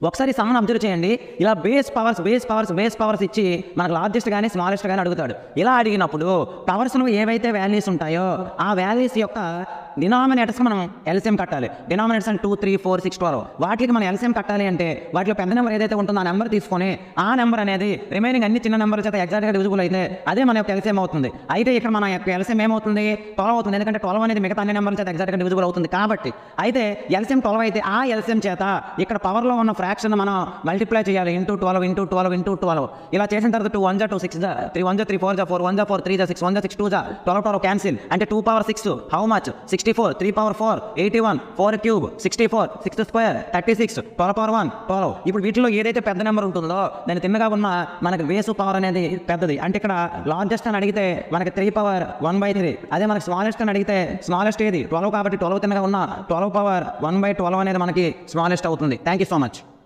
ఒకసారి సమ్మని అబ్జర్వ్ చేయండి. ఇలా బేస్ పవర్స్ ఇచ్చి మనకు లార్జెస్ట్ కానీ స్మాలెస్ట్ కానీ అడుగుతాడు. ఇలా అడిగినప్పుడు పవర్స్లో ఏవైతే వాల్యూస్ ఉంటాయో ఆ వాల్యూస్ యొక్క డినామినేటర్స్ మనం ఎల్సిఎం కట్టాలి. డినామినేటర్స్ అంటే 2, 3, 4, 6, 12 వాటికి మనం ఎల్సిఎం కట్టాలి అంటే వాటిలో పెద్ద నెంబర్ ఏదైతే ఉంటుందో ఆ నెంబర్ తీసుకొని ఆ నెంబర్ అనేది రిమైనింగ్ అన్ని చిన్న నెంబర్ చేత ఎగ్జాక్ట్గా డివిజిబుల్ అయితే అదే మన యొక్క ఎల్సిఎం అవుతుంది. అయితే ఇక్కడ మన యొక్క ఎల్సిఎం ఏమవుతుంది? 12 అవుతుంది. ఎందుకంటే 12 అనేది మిగతా అన్ని నెంబర్ల చేత ఎగ్జాక్ట్గా డివిజిబుల్ అవుతుంది కాబట్టి. అయితే ఎల్సిఎం 12 అయితే ఆ ఎల్సిఎం చేత ఇక్కడ పవర్లో ఉన్న ఫ్రాక్షన్ మనం మల్టిప్లై చేయాలి. ఇంటూ 12 ఇలా చేసిన తర్వాత 2 1 2 6 3 1 3 4 4 1 4 3 6 1 6 2 12 క్యాన్సిల్ అంటే 2 power 6 how much 64 3 power 4 81 4 cube 64 6 square 36 12 power 1 12. ఇప్పుడు వీటిలో ఏదైతే పెద్ద నెంబర్ ఉంటుందో దాన్ని తిన్నగా ఉన్న మనకి బేసు పవర్ అనేది పెద్దది. అంటే ఇక్కడ లార్జెస్ట్ అని అడిగితే మనకి 3 power 1/3. అదే మనకి స్మాలెస్ట్ అని అడిగితే స్మాలెస్ట్ ఏది 12 కాబట్టి 12 తిన్నగా ఉన్న 12 power 1/12 అనేది మనకి స్మాలెస్ట్ అవుతుంది. Thank you so much.